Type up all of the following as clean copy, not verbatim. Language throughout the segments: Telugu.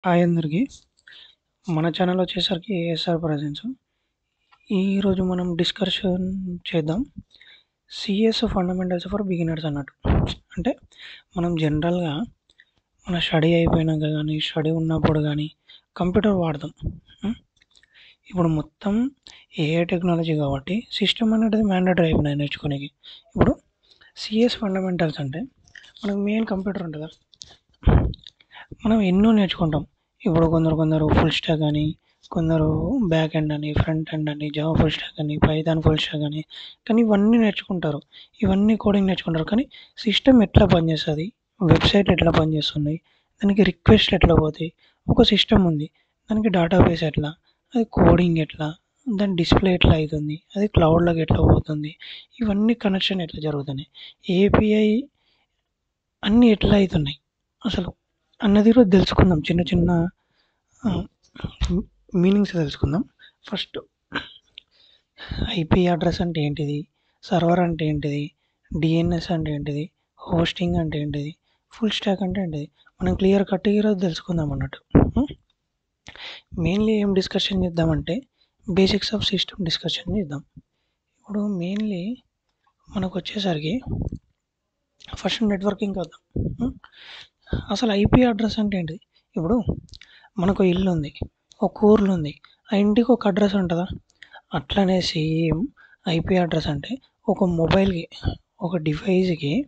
హాయ్ అందరికీ. మన ఛానల్ వచ్చేసరికి ఏఎస్ఆర్ ప్రజెన్స్. ఈరోజు మనం డిస్కషన్ చేద్దాం. సిఎస్ ఫండమెంటల్స్ ఫర్ బిగినర్స్ అన్నట్టు. అంటే మనం జనరల్‌గా మన స్టడీ అయిపోయినాక గానీ, స్టడీ ఉన్నప్పుడు గానీ కంప్యూటర్ వాడతాం. హ్మ్. ఇప్పుడు మొత్తం ఏఐ టెక్నాలజీ కాబట్టి సిస్టమ్ అనేది మ్యాండేటరీ అయిపోయినాయి నేర్చుకోనికి. ఇప్పుడు సిఎస్ ఫండమెంటల్స్ అంటే మనకు మెయిన్ కంప్యూటర్ ఉంటదా? మనం ఎన్నో నేర్చుకుంటాం. ఇప్పుడు కొందరు ఫుల్ స్టాక్ అని, కొందరు బ్యాక్ ఎండ్ అని, ఫ్రంట్ ఎండ్ అని, జావా ఫుల్ స్టాక్ అని, పైథాన్ ఫుల్ స్టాక్ అని. కానీ ఇవన్నీ నేర్చుకుంటారు. ఇవన్నీ కోడింగ్ నేర్చుకుంటారు. కానీ సిస్టమ్ ఎట్లా పనిచేస్తది? వెబ్‌సైట్ ఎట్లా పనిచేస్తుంది? దానికి రిక్వెస్ట్‌లు ఎట్లా పోతాయి? ఒక సిస్టమ్ ఉంది. దానికి డేటాబేస్ ఎట్లా? అది కోడింగ్ ఎట్లా? దాని డిస్‌ప్లే ఎట్లా అయితుంది? అది క్లౌడ్‌లోకి ఎట్లా పోతుంది? ఇవన్నీ కనెక్షన్ ఎట్లా జరుగుతున్నాయి? ఏపీఐ అన్నీ ఎట్లా అయితున్నాయి అసలు అన్నది ఈరోజు తెలుసుకుందాం. చిన్న చిన్న ఆహ్, మీనింగ్స్ తెలుసుకుందాం. ఫస్ట్ ఐపీ అడ్రస్ అంటే ఏంటిది? సర్వర్ అంటే ఏంటిది? డీఎన్ఎస్ అంటే ఏంటిది? హోస్టింగ్ అంటే ఏంటిది? ఫుల్ స్టాక్ అంటే ఏంటిది? మనం క్లియర్ కట్‌గా ఈరోజు తెలుసుకుందాం అన్నట్టు. హ్మ్. మెయిన్‌లీ ఏం డిస్కషన్ చేద్దామంటే బేసిక్స్ ఆఫ్ సిస్టమ్ డిస్కషన్ చేద్దాం. ఇప్పుడు మెయిన్‌లీ మనకొచ్చేసరికి ఫస్ట్ నెట్వర్కింగ్‌కి వద్దాం. హ్మ్. అసలు ఐపీ అడ్రస్ అంటే ఏంటిది? ఇప్పుడు మనకో ఇల్లుంది. ఒక ఊర్లుంది. ఆ ఇంటికి ఒక అడ్రస్ ఉంటదా? అట్లనే సేమ్ ఐపీ అడ్రస్ అంటే ఒక మొబైల్‌కి, ఒక డివైస్‌కి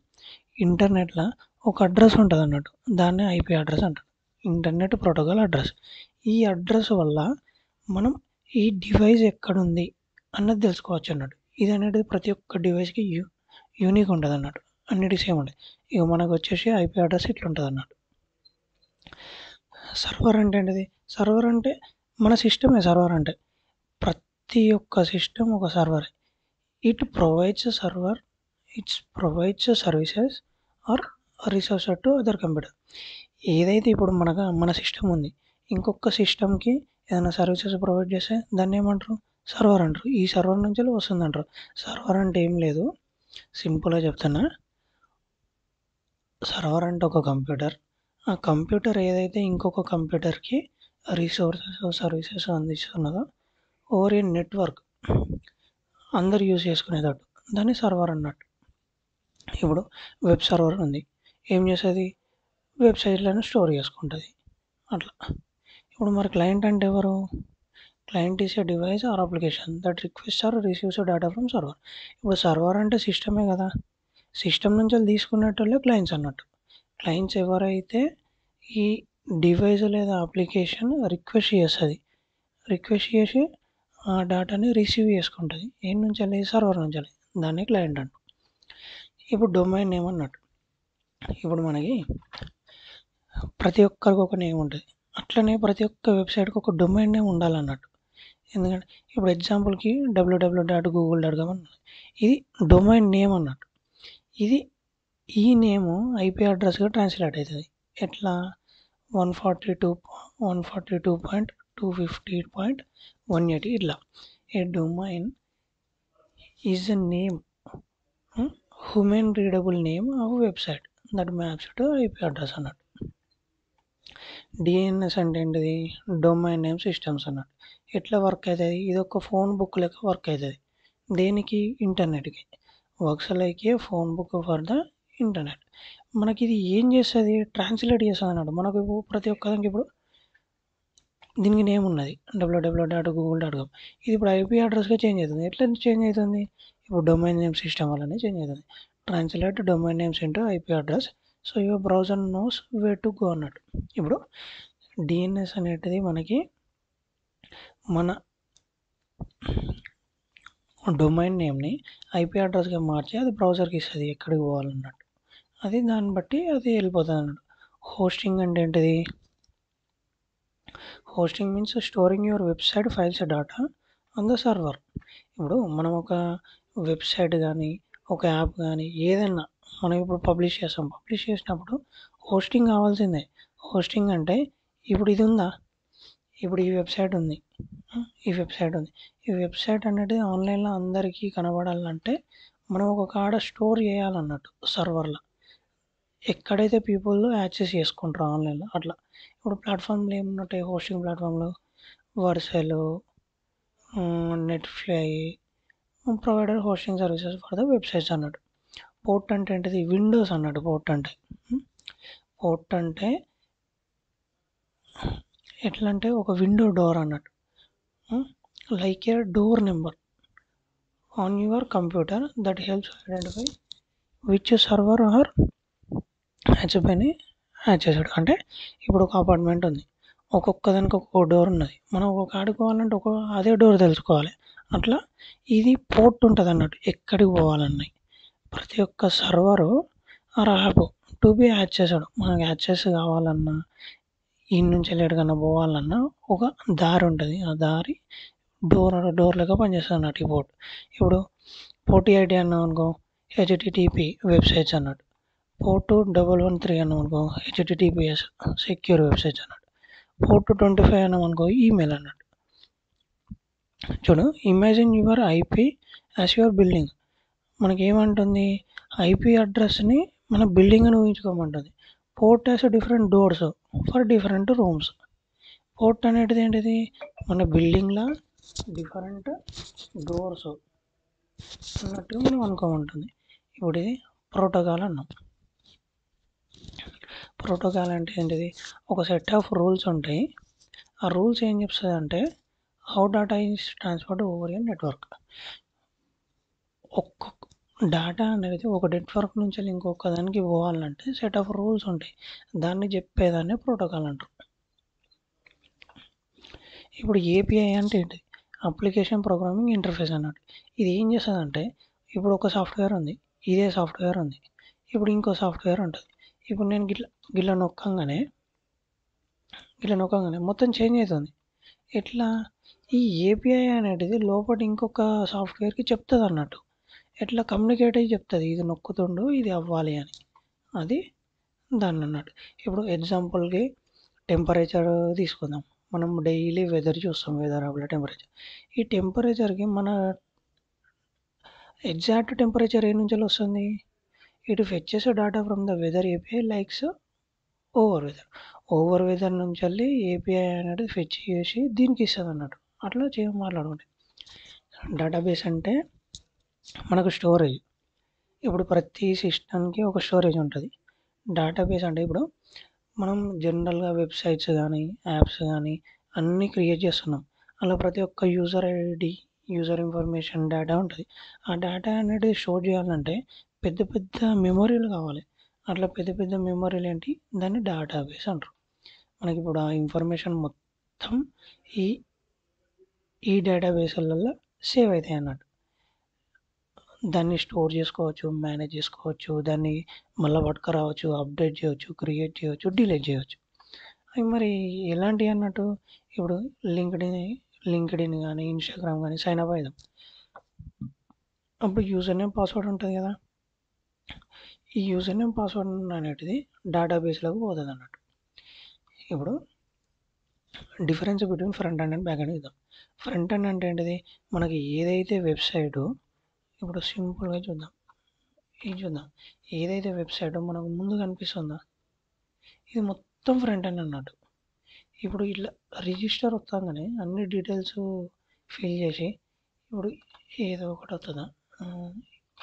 ఇంటర్నెట్‌ల ఒక అడ్రస్ ఉంటదన్నట్టు. దాన్నే ఐపీ అడ్రస్ అంటారు. Internet protocol address. ఈ అడ్రస్ వల్ల మనం ఈ డివైస్ ఎక్కడుంది అన్నది తెలుసుకోవచ్చన్నట్టు. ఇదనేటిది ప్రతి ఒక్క డివైస్‌కి యూనిక్ ఉంటదన్నట్టు. అన్నిటికి సేమ్ ఉంటది. ఇగ మనకొచ్చేసి ఐపీ అడ్రస్ ఇట్లుంటదన్నట్టు. సర్వర్ అంటే ఏంటిది? సర్వర్ అంటే మన సిస్టమే సర్వర్ అంటే. ప్రతి ఒక్క సిస్టమ్ ఒక సర్వరే. It provides server, its provides services or resources to other computer. ఏదైతే ఇప్పుడు మన సిస్టమ్ ఉంది. ఇంకొక సిస్టమ్‌కి ఏదైనా సర్వీసెస్ ప్రొవైడ్ చేస్తే దాన్నేమంటారు? సర్వర్ అంటారు. ఈ సర్వర్ నుంచెల్లి వస్తుందంటారు. సర్వర్ అంటే ఏం లేదు. సింపుల్‌గా చెప్తున్నా. సర్వర్ అంటే ఒక కంప్యూటర్. ఆ కంప్యూటర్ ఏదైతే ఇంకొక కంప్యూటర్‌కి రిసోర్సెస్, సర్వీసెస్ అందిస్తున్నదో ఓవర్ ఏ నెట్వర్క్ అందరూ యూజ్ చేసుకునేటట్టు. దాన్ని సర్వర్ అన్నట్టు. ఇప్పుడు వెబ్ సర్వర్ ఉంది. ఏం చేస్తది? వెబ్‌సైట్‌లను స్టోర్ చేసుకుంటది. అట్లా. ఇప్పుడు మరి క్లయింట్ అంటే ఎవరు? Client is a device or application that requests or receives data from server. ఇప్పుడు సర్వర్ అంటే సిస్టమే కదా! సిస్టమ్ నుంచెల్లి తీసుకునేటోళ్ళే క్లయింట్స్ అన్నట్టు. క్లయింట్స్ ఎవరైతే ఈ డివైస్ లేదా అప్లికేషన్ రిక్వెస్ట్ చేస్తది. రిక్వెస్ట్ చేసి ఆ డేటాని రిసీవ్ చేసుకుంటది. ఏడి నుంచెల్లి? సర్వర్ నుంచెల్లి. దాన్ని క్లయింట్ అంటాం. ఇప్పుడు డొమైన్ నేమ్ అన్నట్టు. ఇప్పుడు మనకి ప్రతి ఒక్కరికి ఒక నేమ్ ఉంటది. అట్లనే ప్రతి ఒక్క వెబ్‌సైట్‌కి ఒక డొమైన్ నేమ్ ఉండాలన్నట్టు. ఎందుకంటే ఇప్పుడు ఎగ్జాంపుల్‌కి www.google.com అని ఉంది. ఇది డొమైన్ నేమ్ అన్నట్టు. ఇది ఈ నేము ఐపీ అడ్రస్‌గా ట్రాన్స్‌లేట్ అయితది. ఎట్లా? 142.250.180 ఇట్లా. A domain is a name human readable name of website that maps to IP address అన్నట్టు. డీఎన్ఎస్ అంటే ఏంటిది? డొమైన్ నేమ్ సిస్టమ్స్ అన్నట్టు. ఎట్లా వర్క్ అయితది? ఇదొక ఫోన్ బుక్ లెక్క వర్క్ అయితది. దేనికి? ఇంటర్నెట్‌కి. Works like a phone book for the internet. మనకిది ఏం చేస్తది? ట్రాన్స్‌లేట్ చేస్తదన్నట్టు. మనకు ప్రతి ఒక్కదానికి ఇప్పుడు దీనికి నేమ్ ఉన్నది. www.google.com. ఇది ఇప్పుడు ఐపీ అడ్రస్‌గా చేంజ్ అయితుంది. ఎట్లా చేంజ్ అయితుంది? ఇప్పుడు డొమైన్ నేమ్ సిస్టమ్ వల్లనే చేంజ్ అయితది. Translate domain names into IP address. So, your browser nose wear to go అన్నట్టు. ఇప్పుడు డీఎన్ఎస్ అనేటిది మనకి మన డొమైన్ నేమ్‌ని ఐపీ అడ్రస్‌గా మార్చి అది బ్రౌజర్‌కి ఇస్తది ఎక్కడికి పోవాలన్నట్టు. అది దాన్ని బట్టి అది వెళ్ళిపోతదన్నట్టు. హోస్టింగ్ అంటే ఏంటిది? Hosting means storing your website files data on the server. ఇప్పుడు మనం ఒక వెబ్‌సైట్ గానీ, ఒక యాప్ గానీ ఏదన్నా మనం ఇప్పుడు పబ్లిష్ చేస్తాం. పబ్లిష్ చేసినప్పుడు హోస్టింగ్ కావాల్సిందే. హోస్టింగ్ అంటే ఇప్పుడు ఇది ఉందా? ఇప్పుడు ఈ వెబ్‌సైట్ ఉంది. ఈ వెబ్‌సైట్ ఉంది. ఈ వెబ్‌సైట్ అనేది ఆన్‌లైన్‌లో అందరికీ కనబడాలంటే మనం ఒక కాడ స్టోర్ చేయాలన్నట్టు సర్వర్‌ల. ఎక్కడైతే పీపుల్ యాక్సెస్ చేసుకుంటారో ఆన్‌లైన్‌లో అట్లా. ఇప్పుడు ప్లాట్ఫామ్లో ఏముంటాయి, హోస్టింగ్ ప్లాట్ఫామ్లో వర్సెలో, Netlify provider hosting services for the websites అన్నట్టు. పోర్ట్ అంటే ఏంటిది, విండోస్ అన్నట్టు పోర్ట్ అంటే. పోర్ట్ అంటే ఎట్లా అంటే ఒక విండో డోర్ అన్నట్టు. Like a door number on your computer that helps identify which server or హెచ్ఎఫ్ని యాక్సెస్డ్. అంటే ఇప్పుడు ఒక అపార్ట్మెంట్ ఉంది, ఒక్కొక్క దానికి ఒక్కొక్క డోర్ ఉన్నది, మనం ఒక్కొక్క ఆడుకోవాలంటే అదే డోర్ తెలుసుకోవాలి. అట్లా ఇది పోర్ట్ ఉంటుంది అన్నట్టు, ఎక్కడికి పోవాలన్నాయి. ప్రతి ఒక్క server or app to be accessed, మనకి యాక్సెస్ కావాలన్నా ఈ నుంచి ఎక్కడికన్నా పోవాలన్నా ఒక దారి ఉంటుంది, ఆ దారి డోర్ లెక్క పనిచేస్తుంది అన్నట్టు ఈ పోర్ట్. ఇప్పుడు పోర్ట్ 80 అన్నాం అనుకో, హెచ్టిటిపి వెబ్సైట్స్ అన్నట్టు. పోర్ట్ 113 అన్నాం అనుకో, హెచ్టిటిపిఎస్ సెక్యూర్ వెబ్సైట్స్ అన్నట్టు. పోర్ట్ 25 అన్నాం అనుకో, ఈమెయిల్ అన్నట్టు. చూడు, imagine your IP as your building. మనకి ఏమంటుంది, ఐపీ అడ్రస్ని మన బిల్డింగ్ అని ఊహించుకోమంటుంది. Port as different doors for different rooms. Port అనేది ఏంటిది, మన బిల్డింగ్లో డిఫరెంట్ డోర్స్ అన్నట్టుగా మనం అనుకోమంటుంది. ఇప్పుడు ఇది ప్రోటోకాల్ అన్నాం. ప్రోటోకాల్ అంటే ఏంటిది, ఒక సెట్ ఆఫ్ రూల్స్ ఉంటాయి. ఆ రూల్స్ ఏం చెప్తుంది అంటే how data is transferred over a network. ఒక్కొక్క డేటా అనేది ఒక నెట్వర్క్ నుంచి ఇంకొక దానికి పోవాలంటే సెట్ ఆఫ్ రూల్స్ ఉంటాయి, దాన్ని చెప్పేదాన్ని ప్రోటోకాల్ అంటారు. ఇప్పుడు ఏపీఐ అంటే ఏంటి, అప్లికేషన్ ప్రోగ్రామింగ్ ఇంటర్ఫేస్ అన్నట్టు. ఇది ఏం చేస్తుందంటే, ఇప్పుడు ఒక సాఫ్ట్వేర్ ఉంది, ఇదే సాఫ్ట్వేర్ ఉంది, ఇప్పుడు ఇంకో సాఫ్ట్వేర్ ఉంటుంది. ఇప్పుడు నేను గిట్ల నొక్కంగానే మొత్తం చేంజ్ అవుతుంది. ఎట్లా, ఈ ఏపీఐ అనేది లోపల ఇంకొక సాఫ్ట్వేర్కి చెప్తుంది అన్నట్టు, ఎట్లా కమ్యూనికేట్ అయ్యి చెప్తుంది, ఇది నొక్కుతుండు ఇది అవ్వాలి అని. అది దాన్ని అన్నట్టు. ఇప్పుడు ఎగ్జాంపుల్కి టెంపరేచర్ తీసుకుందాం. మనం డైలీ వెదర్ చూస్తాం, వెదర్ యాప్లో టెంపరేచర్. ఈ టెంపరేచర్కి మన ఎగ్జాక్ట్ టెంపరేచర్ ఏ నుంచి వస్తుంది, ఇటు fetches data from the weather API likes over weather నుంచి వెళ్ళి ఏపీఐ అనేది ఫెచ్ చేసి దీనికి ఇస్తుంది అన్నట్టు. అట్లా మాట్లాడుకుంటే డేటాబేస్ అంటే మనకు స్టోరేజ్. ఇప్పుడు ప్రతి సిస్టమ్కి ఒక స్టోరేజ్ ఉంటుంది. డేటాబేస్ అంటే ఇప్పుడు మనం జనరల్గా వెబ్సైట్స్ కానీ యాప్స్ కానీ అన్నీ క్రియేట్ చేస్తున్నాం. అలా ప్రతి ఒక్క user ID, user information data ఉంటుంది. ఆ డేటా అనేది స్టోర్ చేయాలంటే పెద్ద పెద్ద మెమొరీలు కావాలి. అట్లా పెద్ద పెద్ద మెమొరీలు ఏంటి, దాన్ని డేటాబేస్ అంటారు. మనకి ఇప్పుడు ఆ ఇన్ఫర్మేషన్ మొత్తం ఈ ఈ డేటాబేస్లలో సేవ్ అవుతాయి అన్నట్టు. దాన్ని స్టోర్ చేసుకోవచ్చు, మేనేజ్ చేసుకోవచ్చు, దాన్ని మళ్ళీ పట్టుకురావచ్చు, అప్డేట్ చేయవచ్చు, క్రియేట్ చేయవచ్చు, డిలీట్ చేయవచ్చు. అవి మరి ఎలాంటివి అన్నట్టు, ఇప్పుడు లింక్డ్ఇన్ కానీ ఇన్స్టాగ్రామ్ కానీ సైన్ అప్ అవుదాం, అప్పుడు యూజర్ నేమ్ పాస్వర్డ్ ఉంటుంది కదా, ఈ యూజర్ నేమ్ పాస్వర్డ్ అనేది డేటాబేస్లోకి పోతుంది అన్నట్టు. ఇప్పుడు difference between front end and back end ఇద్దాం. ఫ్రంట్ ఎండ్ అంటే ఏంటిది, మనకి ఏదైతే వెబ్సైట్, ఇప్పుడు సింపుల్గా చూద్దాం, ఏదైతే వెబ్సైట్ మనకు ముందు కనిపిస్తుందో ఇది మొత్తం ఫ్రంట్ ఎండ్ అన్నట్టు. ఇప్పుడు ఇట్లా రిజిస్టర్ వస్తాగానే అన్ని డీటెయిల్స్ ఫిల్ చేసి, ఇప్పుడు ఏదో ఒకటి వస్తుందా,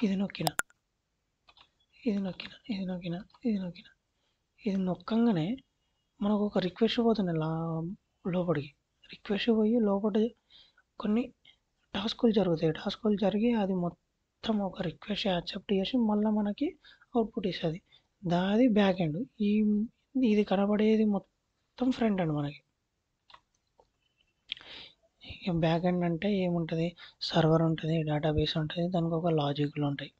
ఇది నొక్కిన ఇది నొక్కంగానే మనకు ఒక రిక్వెస్ట్ పోతుంది లోపలికి. రిక్వెస్ట్ పోయి లోపల కొన్ని టాస్కులు జరిగి అది మొత్తం ఒక రిక్వెస్ట్ యాక్సెప్ట్ చేసి మళ్ళీ మనకి అవుట్పుట్ ఇస్తుంది. దాది బ్యాక్ ఎండ్. ఇది కనబడేది మొత్తం ఫ్రంట్ ఎండ్ మనకి. బ్యాక్ ఎండ్ అంటే ఏముంటుంది, సర్వర్ ఉంటుంది, డేటాబేస్ ఉంటుంది, దానికి ఒక లాజిక్లు ఉంటాయి.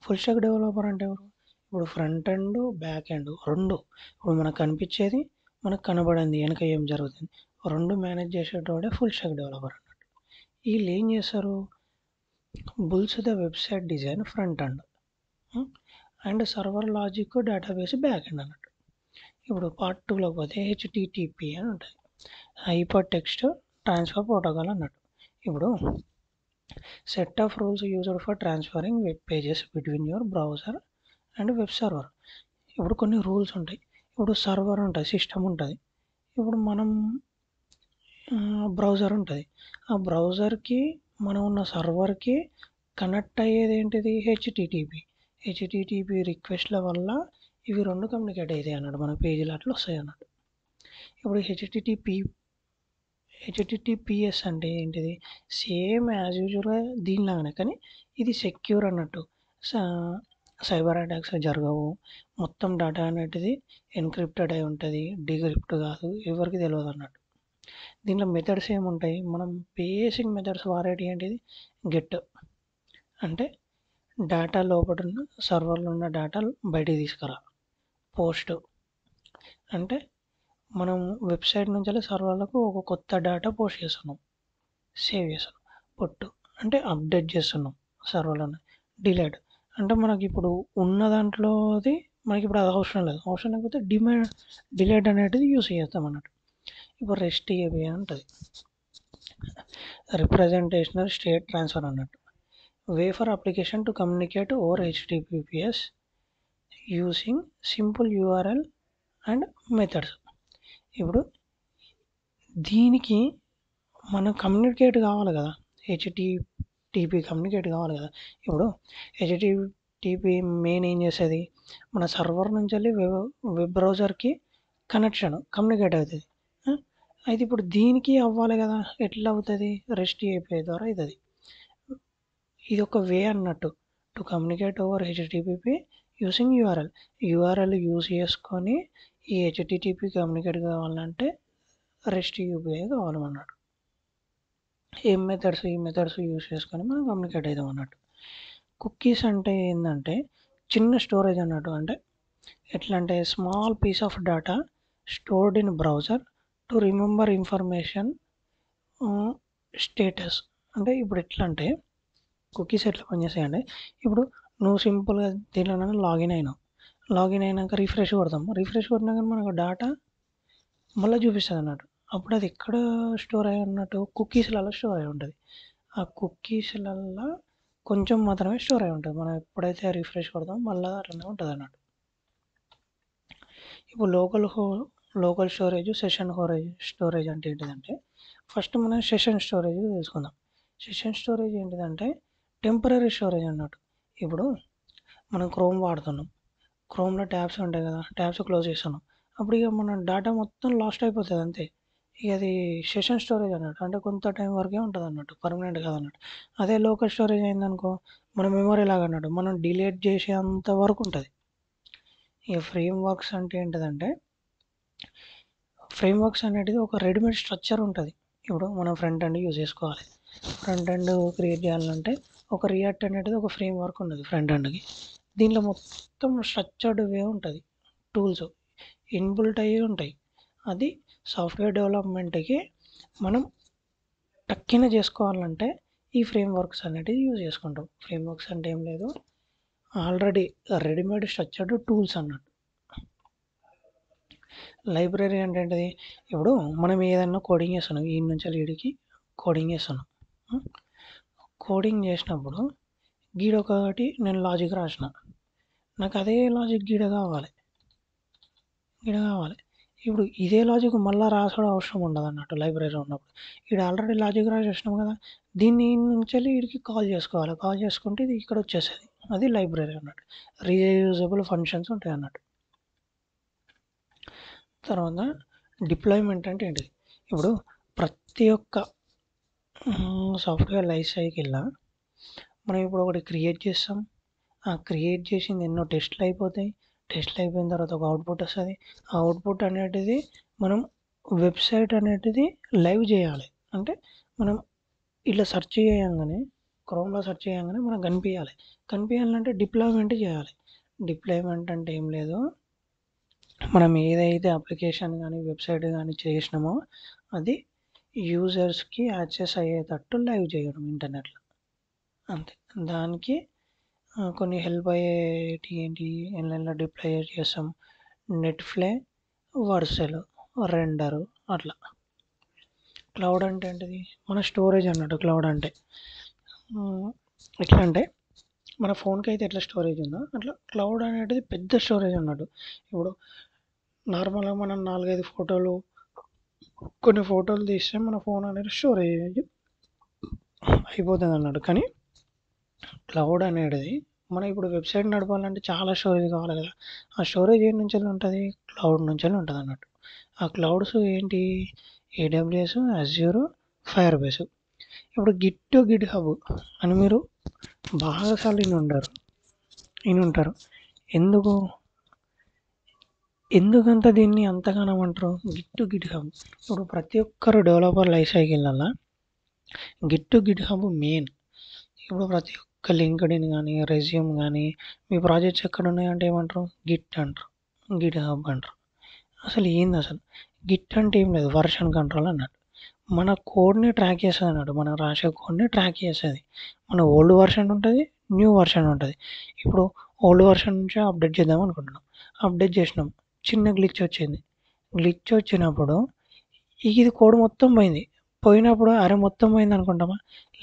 ఫుల్ స్టాక్ డెవలపర్ అంటే ఎవరు, ఇప్పుడు ఫ్రంట్ ఎండ్ బ్యాక్ ఎండ్ రెండు, ఇప్పుడు మనకు కనిపించేది మనకు కనబడింది వెనక ఏం జరుగుతుంది, రెండు మేనేజ్ చేసేటోడే ఫుల్ స్టాక్ డెవలపర్ అన్నట్టు. వీళ్ళు ఏం చేస్తారు, bulls the website design front end and server logic database back end అన్నట్టు. ఇప్పుడు పార్ట్ 2లో పోతే హెచ్టిటిపి అని ఉంటుంది, హైపర్ టెక్స్ట్ ట్రాన్స్ఫర్ ప్రోటోకాల్ అన్నట్టు. ఇప్పుడు set of rules used for transferring web pages between your browser and web server. ఇప్పుడు కొన్ని రూల్స్ ఉంటాయి. ఇప్పుడు సర్వర్ ఉంటుంది, సిస్టమ్ ఉంటుంది. ఇప్పుడు మనం బ్రౌజర్ ఉంటుంది. ఆ బ్రౌజర్కి మనం ఉన్న సర్వర్కి కనెక్ట్ అయ్యేది ఏంటిది? హెచ్టిటిపి రిక్వెస్ట్ల వల్ల ఇవి రెండు కమ్యూనికేట్ అవుతాయి అన్నాడు, మన పేజీలు అట్లా వస్తాయి అన్నాడు. ఇప్పుడు హెచ్టిటిపిఎస్ అంటే ఏంటిది? సేమ్ యాజ్ యూజువల్గా దీనిలాగానే, కానీ ఇది సెక్యూర్ అన్నట్టు. సైబర్ అటాక్స్ జరగవు. మొత్తం డేటా అనేటిది ఎన్క్రిప్టెడ్ అయి ఉంటుంది, డిక్రిప్ట్ కాదు, ఎవరికి తెలియదు అన్నట్టు. దీంట్లో మెథడ్స్ ఏముంటాయి? మనం బేసిక్ మెథడ్స్ వాడేటి ఏంటిది? గెట్ అంటే డేటా లోపల ఉన్న సర్వర్లో ఉన్న డేటా బయటికి తీసుకురా. పోస్ట్ అంటే మనం వెబ్సైట్ నుంచి సర్వర్లకు ఒక కొత్త డేటా పోస్ట్ చేస్తున్నాం, సేవ్ చేస్తున్నాం. పొట్టు అంటే అప్డేట్ చేస్తున్నాం సర్వర్లను. డిలీట్ అంటే మనకి ఇప్పుడు ఉన్న దాంట్లోది మనకి ఇప్పుడు అది అవసరం లేదు, అవసరం లేకపోతే డిలీట్ అనేది యూస్ చేస్తాం అన్నట్టు. ఇప్పుడు రెస్ట్ ఏబిఐ ఉంటుంది, రిప్రజెంటేషనల్ స్టేట్ ట్రాన్స్ఫర్ అన్నట్టు. Way for application to communicate over HTTPS using simple URL and methods. ఇప్పుడు దీనికి మనం కమ్యూనికేట్ కావాలి కదా, హెచ్టిటిపి కమ్యూనికేట్ కావాలి కదా. ఇప్పుడు హెచ్టిటిపి మెయిన్ ఏం చేసేది? మన సర్వర్ నుంచి వెళ్ళి వెబ్ బ్రౌజర్కి కమ్యూనికేట్ అవుతుంది. అయితే ఇప్పుడు దీనికి అవ్వాలి కదా, ఎట్లా అవుతుంది? రెస్ట్ ఏపీఐ ద్వారా అవుతుంది. ఇది ఒక వే అన్నట్టు to communicate over HTTP using URL use చేసుకొని ఈ హెచ్టిటిపి కమ్యూనికేట్ కావాలంటే రెస్ట్ యూపీఐ కావాలన్నట్టు. ఈ మెథడ్స్ యూస్ చేసుకొని మనం కమ్యూనికేట్ అవుతాం అన్నట్టు. కుకీస్ అంటే ఏంటంటే చిన్న స్టోరేజ్ అన్నట్టు. అంటే ఎట్లా అంటే small piece of data stored in browser to remember information status. అంటే ఇప్పుడు ఎట్లా అంటే కుకీస్ ఎట్లా పనిచేస్తాయంటే, ఇప్పుడు నువ్వు సింపుల్గా దీంట్లో లాగిన్ అయినాక రిఫ్రెష్ కొట్టినాక మనకు డేటా మళ్ళీ చూపిస్తుంది అన్నట్టు. అప్పుడు అది ఎక్కడ స్టోర్ అయ్యి ఉన్నట్టు? కుకీస్లలో స్టోర్ అయి ఉంటుంది. ఆ కుకీస్లలో కొంచెం మాత్రమే స్టోర్ అయి ఉంటుంది. మనం ఎప్పుడైతే రిఫ్రెష్ కొడతామో మళ్ళీ అట్లనే ఉంటుంది అన్నట్టు. ఇప్పుడు లోకల్ స్టోరేజ్, సెషన్ స్టోరేజ్ అంటే ఏంటిదంటే, ఫస్ట్ మనం సెషన్ స్టోరేజ్ తెలుసుకుందాం. సెషన్ స్టోరేజ్ ఏంటిదంటే టెంపరీ స్టోరేజ్ అన్నట్టు. ఇప్పుడు మనం క్రోమ్ వాడుతున్నాం, క్రోమ్లో ట్యాబ్స్ ఉంటాయి కదా, ట్యాబ్స్ క్లోజ్ చేస్తున్నాం. అప్పుడు ఇక మన డేటా మొత్తం లాస్ట్ అయిపోతుంది అంతే. ఇక అది సెషన్ స్టోరేజ్ అన్నట్టు. అంటే కొంత టైం వరకే ఉంటుంది అన్నట్టు, పర్మనెంట్ కాదన్నట్టు. అదే లోకల్ స్టోరేజ్ అయిందనుకో, మన మెమొరీ లాగా అన్నట్టు, మనం డిలీట్ చేసేంత వరకు ఉంటుంది. ఇక ఫ్రేమ్ వర్క్స్ అంటే ఏంటిదంటే, ఫ్రేమ్ వర్క్స్ అనేది ఒక రెడీమేడ్ స్ట్రక్చర్ ఉంటుంది. ఇప్పుడు మనం ఫ్రంట్ ఎండ్ యూజ్ చేసుకోవాలి. ఫ్రంట్ ఎండ్ క్రియేట్ చేయాలంటే ఒక రియాక్ట్ అనేది ఒక ఫ్రేమ్ వర్క్ ఉన్నది ఫ్రంట్ ఎండ్కి. దీంట్లో మొత్తం స్ట్రక్చర్డ్ వే ఉంటుంది, టూల్స్ ఇన్బుల్ట్ అయ్యి ఉంటాయి. అది సాఫ్ట్వేర్ డెవలప్మెంట్కి మనం టక్కిన చేసుకోవాలంటే ఈ ఫ్రేమ్ వర్క్స్ అనేటివి యూజ్ చేసుకుంటాం. ఫ్రేమ్ వర్క్స్ అంటే ఏం లేదు, ఆల్రెడీ రెడీమేడ్ స్ట్రక్చర్డ్ టూల్స్ అన్నట్టు. లైబ్రరీ అంటే ఏంటిది? ఇప్పుడు మనం ఏదన్నా కోడింగ్ చేస్తున్నాం, ఈ నుంచి వీడికి కోడింగ్ చేస్తున్నాం. కోడింగ్ చేసినప్పుడు గీడొకటి నేను లాజిక్ రాసిన, నాకు అదే లాజిక్ గీడ కావాలి. ఇప్పుడు ఇదే లాజిక్ మళ్ళీ రాసడం అవసరం ఉండదు అన్నట్టు లైబ్రరీలో ఉన్నప్పుడు. ఇక్కడ ఆల్రెడీ లాజిక్ రాసేసినాం కదా, దీన్ని నుంచి వీడికి కాల్ చేసుకోవాలి. కాల్ చేసుకుంటే ఇది ఇక్కడ వచ్చేసేది. అది లైబ్రరీ అన్నట్టు. రీయూజబుల్ ఫంక్షన్స్ ఉంటాయి అన్నట్టు. తర్వాత డిప్లాయ్మెంట్ అంటే ఏంటిది? ఇప్పుడు ప్రతి ఒక్క సాఫ్ట్వేర్ లైఫ్ సైకిల్లో మనం ఇప్పుడు ఒకటి క్రియేట్ చేస్తాం, ఆ క్రియేట్ చేసింది ఎన్నో టెస్ట్లు అయిపోతాయి. టెస్ట్లు అయిపోయిన తర్వాత ఒక అవుట్పుట్ వస్తుంది. ఆ అవుట్పుట్ అనేటిది మనం వెబ్సైట్ అనేటిది లైవ్ చేయాలి. అంటే మనం ఇట్లా సెర్చ్ చేయగానే, క్రోమ్లో సెర్చ్ చేయగానే మనకు కనిపించాలంటే డిప్లాయ్మెంట్ చేయాలి. డిప్లాయ్మెంట్ అంటే ఏం లేదు, మనం ఏదైతే అప్లికేషన్ కానీ వెబ్సైట్ కానీ చేసినామో అది యూజర్స్కి యాక్సెస్ అయ్యేటట్టు లైవ్ చేయడం ఇంటర్నెట్లో, అంతే. దానికి కొన్ని హెల్ప్ అయ్యేటి ఏంటి, ఎన్లైన్లో డిప్లాయ్ చేస్తాం, నెట్ఫ్లై, వర్సెల్, రెండరు అట్లా. క్లౌడ్ అంటే ఏంటిది? మన స్టోరేజ్ అన్నట్టు. క్లౌడ్ అంటే ఎట్లా అంటే మన ఫోన్కి అయితే ఎట్లా స్టోరేజ్ ఉందో అట్లా క్లౌడ్ అనేది పెద్ద స్టోరేజ్ అన్నట్టు. ఇప్పుడు నార్మల్గా మనం 4-5 ఫోటోలు కొన్ని ఫోటోలు తీస్తే మన ఫోన్ అనేది స్టోరేజ్ అయిపోతుంది అన్నాడు. కానీ క్లౌడ్ అనేది మనం ఇప్పుడు వెబ్సైట్ నడపాలంటే చాలా స్టోరేజ్ కావాలి కదా. ఆ స్టోరేజ్ ఏ నుంచి ఉంటుంది, క్లౌడ్ నుంచి ఉంటుంది అన్నట్టు. ఆ క్లౌడ్స్ ఏంటి, ఏడబ్ల్యూఎస్, అజ్యూర్, ఫైర్ బేస్. ఇప్పుడు గిట్ హబ్ అని మీరు బాగా సార్లు విని ఉంటారు. ఎందుకంత దీన్ని అంతగానం అంటారు గిట్ హబ్. ఇప్పుడు ప్రతి ఒక్కరు డెవలపర్ లైఫ్ సైకిళ్ళల్లో గిట్ హబ్ మెయిన్. ఇప్పుడు ప్రతి ఒక్క లింక్డ్ఇన్ కానీ, రెజ్యూమ్ కానీ, మీ ప్రాజెక్ట్స్ ఎక్కడ ఉన్నాయంటే ఏమంటారు, గిట్ అంటారు, గిట్ హబ్ అంటారు. అసలు ఏంది అసలు గిట్ అంటే ఏం లేదు, వర్షన్ కంట్రోల్ అన్నట్టు. మన కోడ్ని ట్రాక్ చేస్తుంది అన్నట్టు, మనం రాసే కోడ్ని ట్రాక్ చేస్తుంది. మన ఓల్డ్ వర్షన్ ఉంటుంది, న్యూ వర్షన్ ఉంటుంది. ఇప్పుడు ఓల్డ్ వర్షన్ నుంచి అప్డేట్ చేద్దాం అనుకుంటున్నాం, అప్డేట్ చేసినాం, చిన్న గ్లిచ్ వచ్చింది. గ్లిచ్ వచ్చినప్పుడు ఇది కోడ్ మొత్తం పోయినప్పుడు అరే మొత్తం పోయింది అనుకుంటామా,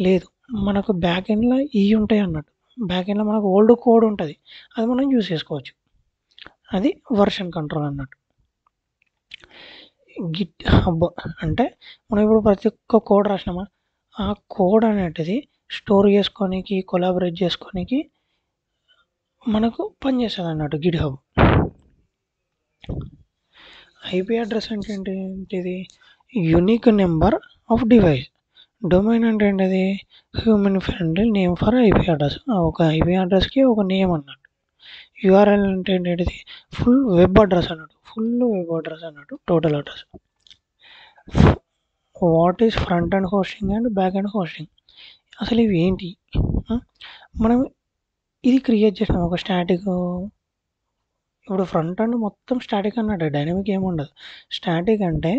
లేదు. మనకు బ్యాక్ ఎండ్లో ఉంటాయి అన్నట్టు. బ్యాక్ ఎండ్లో మనకు ఓల్డ్ కోడ్ ఉంటుంది, అది మనం యూజ్ చేసుకోవచ్చు. అది వర్షన్ కంట్రోల్ అన్నట్టు. గిట్ హబ్ అంటే మనం ఇప్పుడు ప్రతి ఒక్క కోడ్ రాసినామా, ఆ కోడ్ అనేటిది స్టోర్ చేసుకోనికి, కొలాబరేట్ చేసుకోనికి మనకు పనిచేస్తుంది అన్నట్టు గిట్ హబ్. ఐపీ అడ్రస్ అంటే ఏంటిది, unique number of device. Domain అంటే ఏంటిది, human friendly name for IP address. ఒక ఐపీ అడ్రస్కి ఒక నేమ్ అన్నట్టు. యూఆర్ఎల్ అంటే ఏంటిది, ఫుల్ వెబ్ అడ్రస్ అన్నట్టు, total address. What is front and hosting and back and hosting. అసలు ఇవి ఏంటి, మనం ఇది క్రియేట్ చేసినాం ఒక స్టాటిక్. ఇప్పుడు ఫ్రంట్ అండ్ మొత్తం స్టాటిక్ అన్నట్టు, డైనమిక్ ఏమి ఉండదు. స్టాటిక్ అంటే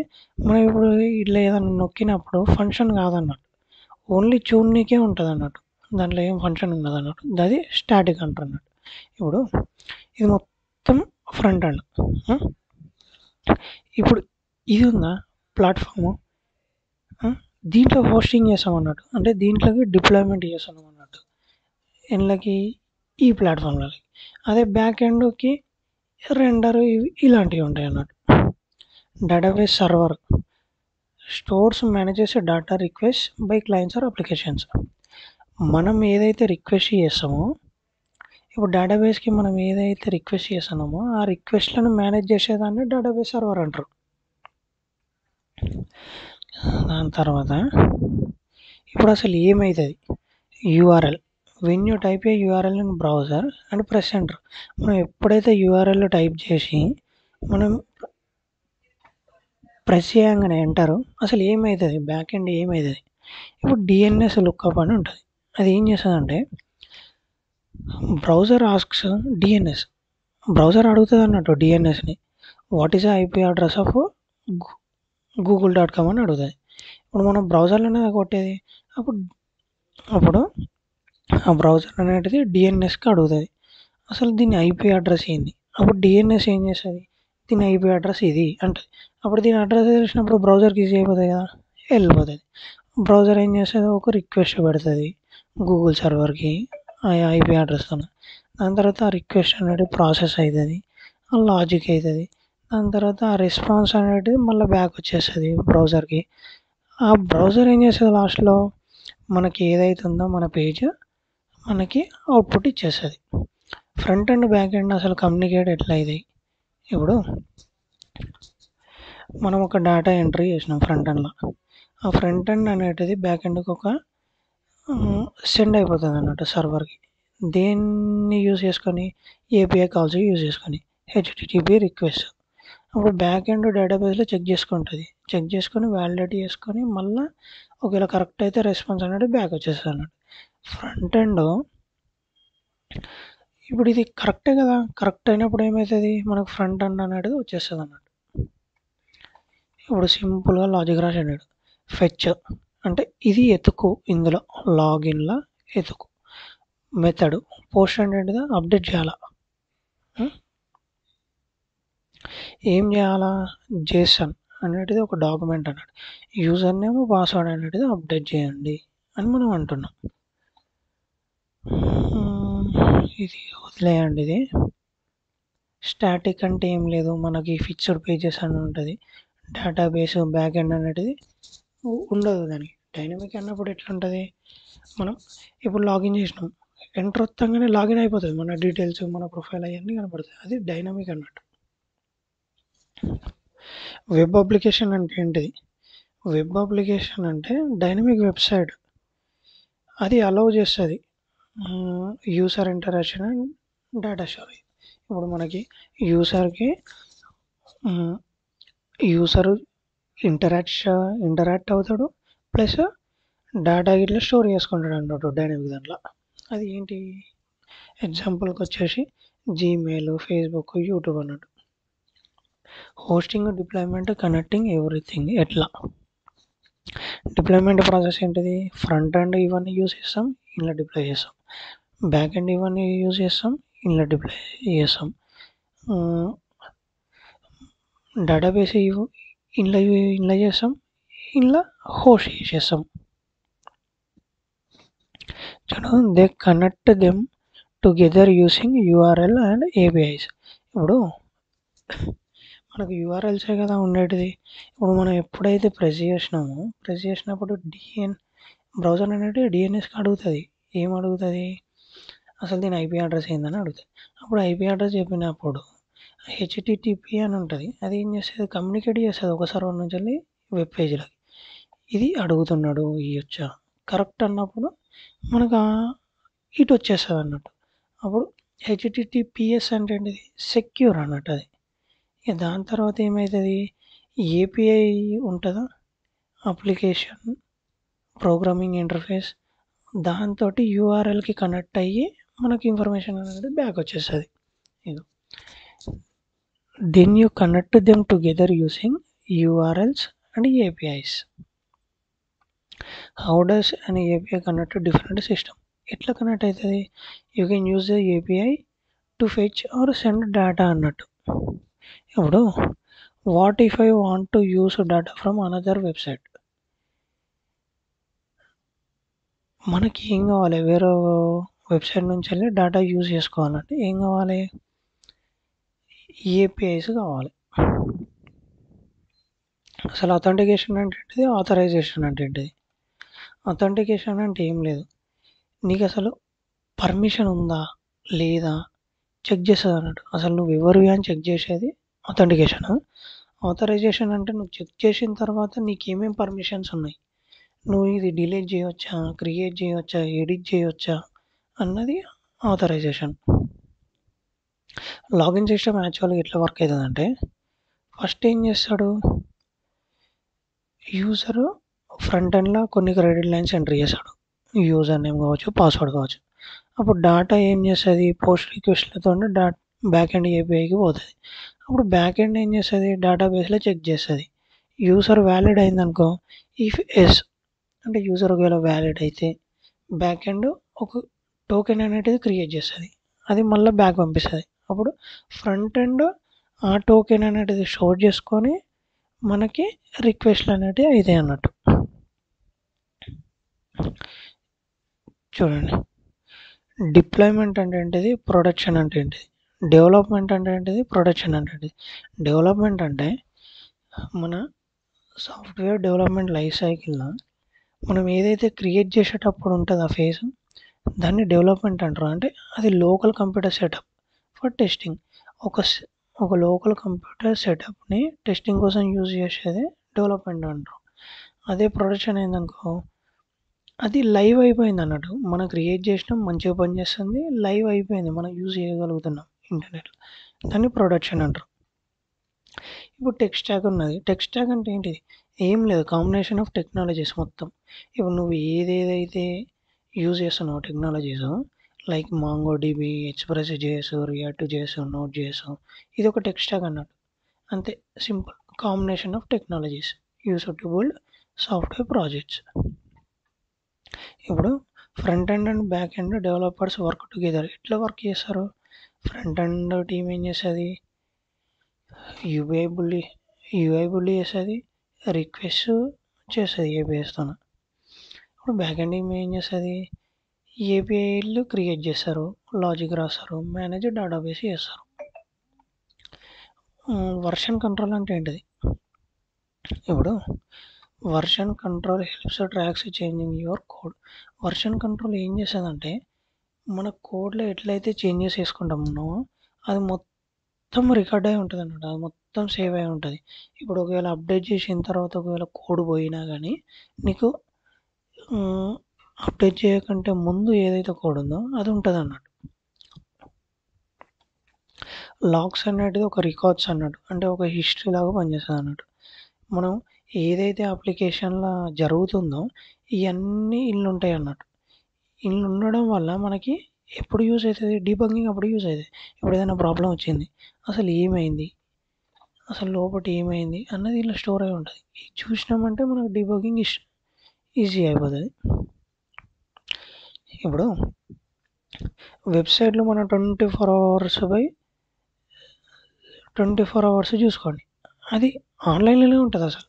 మనం ఇప్పుడు ఇట్లా ఏదైనా నొక్కినప్పుడు ఫంక్షన్ కాదన్నట్టు, ఓన్లీ చూడనీకే ఉంటుంది అన్నట్టు, దాంట్లో ఏం ఫంక్షన్ ఉండదు అన్నట్టు. అది స్టాటిక్ అంటారు అన్నట్టు. ఇప్పుడు ఇది మొత్తం ఫ్రంట్ అండ్. ఇప్పుడు ఇది ఉందా ప్లాట్ఫాము, దీంట్లో హోస్టింగ్ చేస్తాం అన్నట్టు, అంటే దీంట్లోకి డిప్లాయ్మెంట్ చేస్తాం అన్నట్టు, ఎండ్లకి ఈ ప్లాట్ఫామ్లకి. అదే బ్యాక్ ఎండ్కి రెండర్ ఇలాంటివి ఉంటాయి అన్నట్టు. Database server stores manages data request by clients or applications. మనం ఏదైతే రిక్వెస్ట్ చేస్తామో, ఇప్పుడు డేటాబేస్కి మనం ఏదైతే రిక్వెస్ట్ చేస్తున్నామో ఆ రిక్వెస్ట్లను మేనేజ్ చేసేదాన్ని డేటాబేస్ సర్వర్ అంటారు. దాని తర్వాత ఇప్పుడు అసలు ఏమవుతుంది, URL. When you type A URL in browser and press enter. మనం ఎప్పుడైతే యూఆర్ఎల్ టైప్ చేసి మనం ప్రెస్ చేయగానే ఎంటర్, అసలు ఏమవుతుంది, బ్యాక్ ఎండ్ ఏమవుతుంది. ఇప్పుడు డిఎన్ఎస్ లుక్అప్ అని ఉంటుంది. అది ఏం చేస్తుందంటే, బ్రౌజర్ ఆస్క్స్ డిఎన్ఎస్, బ్రౌజర్ అడుగుతుంది అన్నట్టు డిఎన్ఎస్ని, what is IP address of google.com అని అడుగుతుంది. ఇప్పుడు మనం బ్రౌజర్లోనే కొట్టేది, అప్పుడు ఆ బ్రౌజర్ అనేది డిఎన్ఎస్కి అడుగుతుంది అసలు దీని ఐపీ అడ్రస్ ఏంది. అప్పుడు డిఎన్ఎస్ ఏం చేస్తుంది, దీని ఐపీ అడ్రస్ ఇది అంటుంది. అప్పుడు దీని అడ్రస్ తెలిసినప్పుడు బ్రౌజర్కి ఈజీ అయిపోతుంది కదా, వెళ్ళిపోతుంది. బ్రౌజర్ ఏం చేస్తుంది, ఒక రిక్వెస్ట్ పెడుతుంది గూగుల్ సర్వర్కి ఆ ఐపీ అడ్రస్తో. దాని తర్వాత ఆ రిక్వెస్ట్ అనేది ప్రాసెస్ అవుతుంది, ఆ లాజిక్ అవుతుంది. దాని తర్వాత ఆ రెస్పాన్స్ అనేది మళ్ళీ బ్యాక్ వచ్చేస్తుంది బ్రౌజర్కి. ఆ బ్రౌజర్ ఏం చేస్తుంది, లాస్ట్లో మనకి ఏదైతే ఉందో మన పేజ్ మనకి అవుట్పుట్ ఇచ్చేస్తుంది. ఫ్రంట్ అండ్ బ్యాక్ ఎండ్ అసలు కమ్యూనికేట్ ఎట్లా అవుతాయి. ఇప్పుడు మనం ఒక డేటా ఎంట్రీ చేసినాం ఫ్రంట్ ఎండ్లో, ఆ ఫ్రంట్ ఎండ్ అనేటిది బ్యాక్ ఎండ్కి ఒక సెండ్ అయిపోతుంది అన్నట్టు సర్వర్కి. దేన్ని యూజ్ చేసుకొని, ఏపీఐ కాల్స్ యూజ్ చేసుకొని, హెచ్టిటిపి రిక్వెస్ట్. అప్పుడు బ్యాక్ ఎండ్ డేటాబేస్లో చెక్ చేసుకొని వ్యాలిడేట్ చేసుకొని మళ్ళీ ఒకవేళ కరెక్ట్ అయితే రెస్పాన్స్ అనేది బ్యాక్ వచ్చేస్తుంది అన్నట్టు. ఫ్రంట్ ఎండ్ ఇప్పుడు ఇది కరెక్టే కదా, కరెక్ట్ అయినప్పుడు ఏమవుతుంది, మనకు ఫ్రంట్ ఎండ్ అనేది వచ్చేస్తుంది అన్నట్టు. ఇప్పుడు సింపుల్గా లాజిక్ రాసాడు, ఫెచ్ అంటే ఇది ఎతుకు, ఇందులో లాగిన్లో ఎతుకు మెథడ్. పోస్ట్ అంటే అప్డేట్ చేయాలా, ఏం చేయాలా, జేసన్ అనేటిది ఒక డాక్యుమెంట్ అన్నట్టు, యూజర్ నేమ్ పాస్వర్డ్ అనేటిది అప్డేట్ చేయండి అని మనం అంటున్నాం. ఇది వదిలేయండి, ఇది స్టాటిక్ అంటే ఏం లేదు, మనకి ఫిక్స్డ్ పేజెస్ అని ఉంటుంది. డేటాబేస్ బ్యాక్ ఎండ్ అనేది ఉండదు దానికి. డైనమిక్ అన్నప్పుడు ఎట్లుంటుంది, మనం ఇప్పుడు లాగిన్ చేసినాం, ఎంటర్ వత్తంగానే లాగిన్ అయిపోతుంది, మన డీటెయిల్స్ మన ప్రొఫైల్ అవన్నీ కనపడుతుంది. అది డైనమిక్ అన్నట్టు. వెబ్ అప్లికేషన్ అంటే ఏంటిది? వెబ్ అప్లికేషన్ అంటే డైనమిక్ వెబ్సైట్. అది అలౌ చేస్తుంది user interaction and data storage. ఇప్పుడు మనకి యూసర్కి యూసర్ ఇంటరాక్ట్ అవుతాడు, ప్లస్ డేటా ఇట్లా స్టోర్ చేసుకుంటాడు అన్నట్టు డైనమిక్ దాంట్లో. అది ఏంటి, ఎగ్జాంపుల్కి వచ్చేసి జీమెయిల్, ఫేస్బుక్, యూట్యూబ్ అన్నట్టు. Hosting, deployment, connecting everything. ఎట్లా డిప్లాయ్మెంట్ ప్రాసెస్ ఏంటిది, ఫ్రంట్ ఎండ్ ఇవన్నీ యూస్ చేస్తాం, ఇలా డిప్లాయ్ చేస్తాం. బ్యాక్ ఎండ్ ఇవన్నీ యూస్ చేస్తాం, ఇలా డిప్లాయ్ చేస్తాం. డేటాబేస్ ఇలా చేస్తాం, ఇలా హోస్ట్ చేసేస్తాం. They connect them together using URL and APIs. ఇప్పుడు మనకు యూఆర్ఎల్సే కదా ఉండేటిది. ఇప్పుడు మనం ఎప్పుడైతే ప్రెస్ చేసినప్పుడు బ్రౌజర్ అనేది డిఎన్ఎస్కి అడుగుతుంది. ఏం అడుగుతుంది, అసలు దీని ఐపీ అడ్రస్ ఏందని అడుగుతుంది. అప్పుడు ఐపీ అడ్రస్ చెప్పినప్పుడు హెచ్టిటిపి అని ఉంటుంది, అది ఏం చేస్తుంది, కమ్యూనికేట్ చేస్తుంది ఒక సర్వర్ నుంచి వెళ్ళి వెబ్ పేజ్లోకి. ఇది అడుగుతున్నాడు ఇచ్చా కరెక్ట్ అన్నప్పుడు మనకు ఇటు వచ్చేస్తుంది అన్నట్టు. అప్పుడు హెచ్టిటిపిఎస్ అంటే ఏంటిది, సెక్యూర్ అన్నట్టు. అది ఇక దాని తర్వాత ఏమవుతుంది, ఏపీఐ ఉంటుందా, అప్లికేషన్ ప్రోగ్రామింగ్ ఇంటర్ఫేస్, దాంతో యూఆర్ఎల్కి కనెక్ట్ అయ్యి మనకి ఇన్ఫర్మేషన్ అనేది బ్యాక్ వచ్చేస్తుంది. ఇది then you connect them together using URLs and APIs. How does an API connect to different system? ఎట్లా కనెక్ట్ అవుతుంది, you can use the API to fetch or send data అన్నట్టు. ఇప్పుడు what if I want to use data from another website? మనకి ఏం కావాలి, వేరే వెబ్సైట్ నుంచి వెళ్ళి డేటా యూజ్ చేసుకోవాలంటే ఏం కావాలి, ఏపీఐస్ కావాలి. అసలు అథెంటికేషన్ అంటే ఏంటిది, ఆథరైజేషన్ అంటే ఏంటిది? అథెంటికేషన్ అంటే ఏం లేదు, నీకు అసలు పర్మిషన్ ఉందా లేదా చెక్ చేస్తుంది అన్నట్టు. అసలు నువ్వు ఎవరివి అని చెక్ చేసేది అథెంటికేషన్. ఆథరైజేషన్ అంటే నువ్వు చెక్ చేసిన తర్వాత నీకు ఏమేమి పర్మిషన్స్ ఉన్నాయి, నువ్వు ఇది డిలీట్ చేయవచ్చా, క్రియేట్ చేయవచ్చా, ఎడిట్ చేయవచ్చా అన్నది ఆథరైజేషన్. లాగిన్ సిస్టమ్ యాక్చువల్గా ఎట్లా వర్క్ అవుతుందంటే, ఫస్ట్ ఏం చేస్తాడు, యూజరు ఫ్రంట్ ఎండ్లో కొన్ని క్రెడిట్ లైన్స్ ఎంటర్ చేశాడు, యూజర్ నేమ్ కావచ్చు, పాస్వర్డ్ కావచ్చు. అప్పుడు డేటా ఏం చేస్తుంది, పోస్ట్ రిక్వెస్ట్లతో బ్యాక్ ఎండ్ ఏపీఐకి పోతుంది. అప్పుడు బ్యాక్ ఎండ్ ఏం చేస్తుంది, డేటాబేస్లో చెక్ చేస్తుంది. యూజర్ వ్యాలిడ్ అయిందనుకో, ఇఫ్ ఎస్ అంటే యూజర్ ఒకవేళ వ్యాలిడ్ అయితే బ్యాక్ ఎండ్ ఒక టోకెన్ అనేది క్రియేట్ చేస్తుంది, అది మళ్ళీ బ్యాక్ పంపిస్తుంది. అప్పుడు ఫ్రంట్ ఎండ్ ఆ టోకెన్ అనేది స్టోర్ చేసుకొని మనకి రిక్వెస్ట్లు అనేటివి అవుతాయి అన్నట్టు. చూడండి, డిప్లాయ్మెంట్ అంటే ఏంటిది, ప్రొడక్షన్ అంటే ఏంటిది, డెవలప్మెంట్ అంటే ఏంటిది, ప్రొడక్షన్ అంటే ఏంటిది. డెవలప్మెంట్ అంటే మన సాఫ్ట్వేర్ డెవలప్మెంట్ లైఫ్ సైకిల్లో మనం ఏదైతే క్రియేట్ చేసేటప్పుడు ఉంటుంది ఆ ఫేజ్, దాన్ని డెవలప్మెంట్ అంటారు. అంటే అది local computer setup for testing. ఒక లోకల్ కంప్యూటర్ సెటప్ని టెస్టింగ్ కోసం యూజ్ చేసేది డెవలప్మెంట్ అంటారు. అదే ప్రొడక్షన్ అయిందనుకో, అది లైవ్ అయిపోయింది అన్నట్టు, మనం క్రియేట్ చేసినాం, మంచిగా పనిచేస్తుంది, లైవ్ అయిపోయింది, మనం యూజ్ చేయగలుగుతున్నాం ఇంటర్నెట్లో, దాన్ని ప్రొడక్షన్ అంటారు. ఇప్పుడు టెక్ స్టాక్ ఉన్నది, టెక్ స్టాక్ అంటే ఏంటిది, ఏం లేదు, కాంబినేషన్ ఆఫ్ టెక్నాలజీస్ మొత్తం. ఇప్పుడు నువ్వు ఏదేదైతే యూజ్ చేస్తున్నావు technologies, like Mongo DB, Express JS, React JS, Node JS, ఇది ఒక టెక్ స్టాక్ అన్నట్టు. అంతే, simple, combination of technologies use to build software projects. ఇప్పుడు front end and back end developers work together. ఎట్లా వర్క్ చేస్తారు, ఫ్రంట్ ఎండ్ టీమ్ ఏం చేస్తుంది, యూఐ బుల్లి చేస్తుంది, రిక్వెస్ట్ చేస్తుంది ఏపీఎస్తో. ఇప్పుడు బ్యాక్ ఎండ్ టీమ్ ఏం చేస్తుంది, ఏపీఐలు క్రియేట్ చేస్తారు, లాజిక్ రాస్తారు, మేనేజ్ డేటాబేస్ చేస్తారు. వర్షన్ కంట్రోల్ అంటే ఏంటిది? ఇప్పుడు version control helps tracks changing your code. Version control ఏం చేస్తుందంటే మన కోడ్లో ఎట్లయితే చేంజెస్ చేసుకుంటామో అది మొత్తం రికార్డ్ అయి ఉంటుంది అన్నమాట. అది మొత్తం సేవ్ అయి ఉంటుంది. ఇప్పుడు ఒకవేళ అప్డేట్ చేసిన తర్వాత ఒకవేళ కోడ్ పోయినా కానీ నీకు అప్డేట్ చేయకంటే ముందు ఏదైతే కోడ్ ఉందో అది ఉంటుంది అన్నట్టు. లాగ్స్ అనేది ఒక రికార్డ్స్ అన్నట్టు, అంటే ఒక హిస్టరీ లాగా పనిచేస్తుంది అన్నట్టు. మనం ఏదైతే అప్లికేషన్లో జరుగుతుందో ఇవన్నీ ఇల్లు ఉంటాయి అన్నట్టు. ఇల్లు ఉండడం వల్ల మనకి ఎప్పుడు యూజ్ అవుతుంది? డీబగ్గింగ్ అప్పుడు యూజ్ అవుతుంది. ఇప్పుడు ఏదైనా ప్రాబ్లం వచ్చింది, అసలు ఏమైంది, అసలు లోపల ఏమైంది అన్నది ఇలా స్టోర్ అయి ఉంటుంది. ఇది చూసినామంటే మనకు డీబగ్గింగ్ ఈజీ అయిపోతుంది. ఇప్పుడు వెబ్సైట్లో మనం 24 అవర్స్ చూసుకోండి, అది ఆన్లైన్లోనే ఉంటుంది. అసలు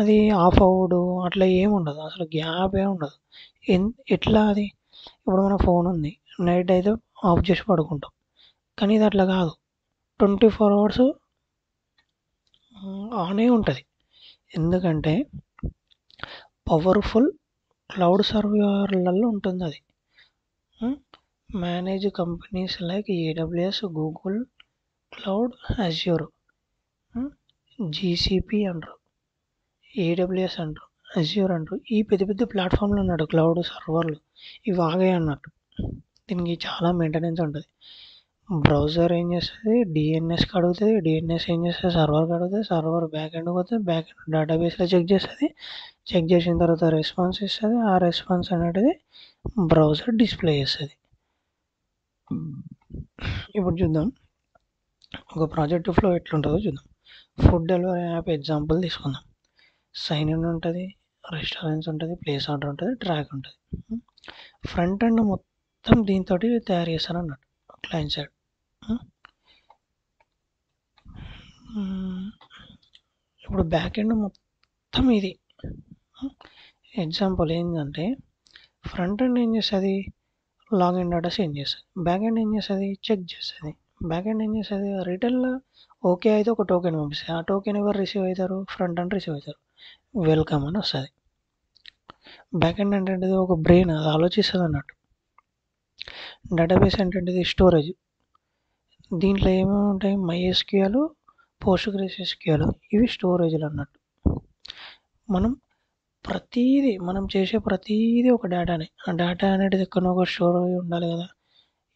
అది ఆఫ్ అవ్వడు అట్లా ఏమి ఉండదు, అసలు గ్యాప్ ఏ ఉండదు. ఎట్లా అది? ఇప్పుడు మన ఫోన్ ఉంది, నైట్ అయితే ఆఫ్ చేసి పడుకుంటాం, కానీ ఇది అట్లా కాదు, 24 అవర్స్ ఆనే ఉంటుంది. ఎందుకంటే పవర్ఫుల్ క్లౌడ్ సర్వర్లలో ఉంటుంది అది. Manage companies like AWS, Google cloud, Azure, GCP అంటారు, ఏడబ్ల్యూఎస్ అంటారు, అజ్యూర్ అంటారు. ఈ పెద్ద పెద్ద ప్లాట్ఫామ్లు అన్నాడు క్లౌడ్ సర్వర్లు, ఇవి ఆగాయి అన్నట్టు. దీనికి చాలా మెయింటెనెన్స్ ఉంటుంది. బ్రౌజర్ ఏం చేస్తుంది? డిఎన్ఎస్కి అడుగుతుంది, డిఎన్ఎస్ ఏం చేస్తుంది? సర్వర్కి అడుగుతుంది, సర్వర్ బ్యాక్ ఎండ్కి పోతుంది, బ్యాక్ ఎండ్ డేటాబేస్లో చెక్ చేస్తుంది, చెక్ చేసిన తర్వాత రెస్పాన్స్ ఇస్తుంది, ఆ రెస్పాన్స్ అనేది బ్రౌజర్ డిస్ప్లే చేస్తుంది. ఇప్పుడు చూద్దాం ఒక ప్రాజెక్ట్ ఫ్లో ఎట్లుంటుందో చూద్దాం. ఫుడ్ డెలివరీ యాప్ ఎగ్జాంపుల్ తీసుకుందాం. సైన్ ఇన్ ఉంటుంది, రెస్టారెంట్స్ ఉంటుంది, ప్లేస్ ఆర్డర్ ఉంటుంది, ట్రాక్ ఉంటుంది. ఫ్రంట్ ఎండ్ మొత్తం దీంతో తయారు చేస్తారు అన్నట్టు క్లయింట్ సైడ్. ఇప్పుడు బ్యాక్ ఎండ్ మొత్తం ఇది. ఎగ్జాంపుల్ ఏంటంటే ఫ్రంట్ ఎండ్ ఏం చేస్తుంది? లాగిన్ డేటా సెండ్ చేస్తుంది. బ్యాక్ ఎండ్ ఏం చేస్తుంది? చెక్ చేస్తుంది. బ్యాక్ ఎండ్ ఏం చేస్తుంది? రిటర్న్లో ఓకే అయితే ఒక టోకెన్ పంపిస్తుంది. ఆ టోకెన్ ఎవరు రిసీవ్ అవుతారు? ఫ్రంట్ ఎండ్ రిసీవ్ అవుతారు, వెల్కమ్ అని వస్తుంది. బ్యాక్ ఎండ్ అంటే ఒక బ్రెయిన్, అది ఆలోచిస్తుంది అన్నట్టు. డేటాబేస్ అంటే స్టోరేజ్, దీంట్లో ఏమేమి ఉంటాయి? MySQL, PostgreSQL, ఇవి స్టోరేజ్లు అన్నట్టు. మనం చేసే ప్రతీది ఒక డేటానే. ఆ డేటా అనేది ఎక్కడో ఒక స్టోర్ అయి ఉండాలి కదా,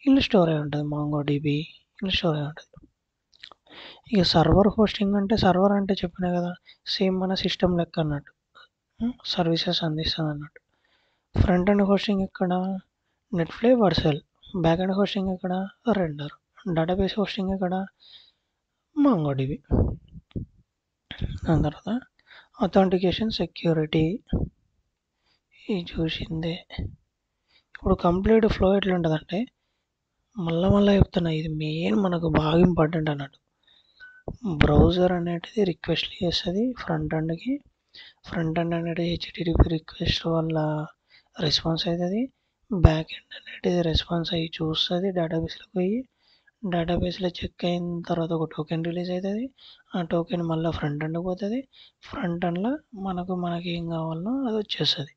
ఇల్లు స్టోర్ అయి ఉంటుంది. MongoDB ఇల్లు స్టోర్ అయి ఉంటుంది. ఇక సర్వర్ హోస్టింగ్ అంటే, సర్వర్ అంటే చెప్పినా కదా, సేమ్ మన సిస్టమ్ లెక్క అన్నట్టు, సర్వీసెస్ అందిస్తుంది అన్నట్టు. ఫ్రంట్ ఎండ్ హోస్టింగ్ ఎక్కడ? నెట్ఫ్లై, వర్సెల్. బ్యాక్ ఎండ్ హోస్టింగ్ ఎక్కడ? రెండర్. డేటాబేస్ హోస్టింగ్ ఎక్కడ? MongoDB. దాని తర్వాత అథెంటికేషన్, సెక్యూరిటీ, ఇది చూసిందే. ఇప్పుడు కంప్లీట్ ఫ్లో ఎట్లుంటుందంటే, మళ్ళా చెప్తున్నా, ఇది మెయిన్ మనకు బాగా ఇంపార్టెంట్ అన్నట్టు. బ్రౌజర్ అనేది రిక్వెస్ట్ చేస్తుంది ఫ్రంట్ ఎండ్కి. ఫ్రంట్ ఎండ్ అనేది HTTP రిక్వెస్ట్ వల్ల రెస్పాన్స్ అవుతుంది. బ్యాక్ ఎండ్ అనేది రెస్పాన్స్ అయ్యి చూస్తుంది, డేటాబేస్లోకి పోయి డేటాబేస్లో చెక్ అయిన తర్వాత ఒక టోకెన్ రిలీజ్ అవుతుంది. ఆ టోకెన్ మళ్ళీ ఫ్రంట్ ఎండ్కి పోతుంది. ఫ్రంట్ ఎండ్లో మనకి ఏం కావాలనో అది వచ్చేస్తుంది.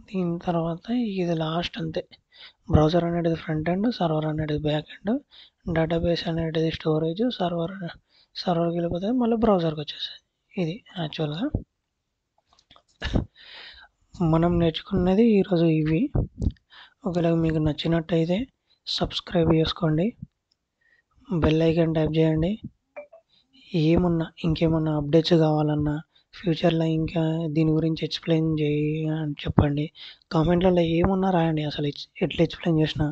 దీని తర్వాత ఇది లాస్ట్ అంతే. బ్రౌజర్ అనేది ఫ్రంట్ ఎండ్, సర్వర్ అనేది బ్యాక్ ఎండ్, డేటాబేస్ అనేది స్టోరేజ్, సర్వర్కి వెళ్ళిపోతుంది, మళ్ళీ బ్రౌజర్కి వచ్చేస్తుంది. ఇది యాక్చువల్గా మనం నేర్చుకున్నది ఈరోజు ఇవి. ఒకవేళ మీకు నచ్చినట్టయితే సబ్స్క్రైబ్ చేసుకోండి, బెల్ ఐకాన్ ట్యాప్ చేయండి. ఇంకేమన్నా అప్డేట్స్ కావాలన్నా, ఫ్యూచర్లో ఇంకా దీని గురించి ఎక్స్ప్లెయిన్ అని చెప్పండి. కామెంట్లలో ఏమున్నా రాయండి. అసలు ఎట్లా ఎక్స్ప్లెయిన్ చేసినా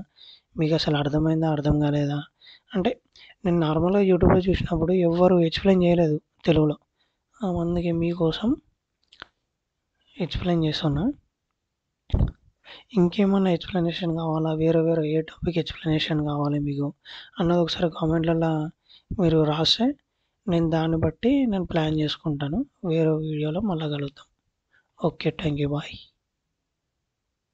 మీకు అసలు అర్థమైందా, అర్థం కాలేదా అంటే. నేను నార్మల్గా యూట్యూబ్లో చూసినప్పుడు ఎవ్వరు ఎక్స్ప్లెయిన్ చేయలేదు తెలుగులో, అందుకే మీకోసం ఎక్స్ప్లెయిన్ చేస్తున్నా. ఇంకేమన్నా ఎక్స్ప్లెనేషన్ కావాలా, వేరే ఏ టాపిక్ ఎక్స్ప్లెనేషన్ కావాలి మీకు అన్నది ఒకసారి కామెంట్లలో మీరు రాస్తే నేను దాన్ని బట్టి ప్లాన్ చేసుకుంటాను. వేరే వీడియోలో మళ్ళీ కలుద్దాం. Okay, thank you, bye.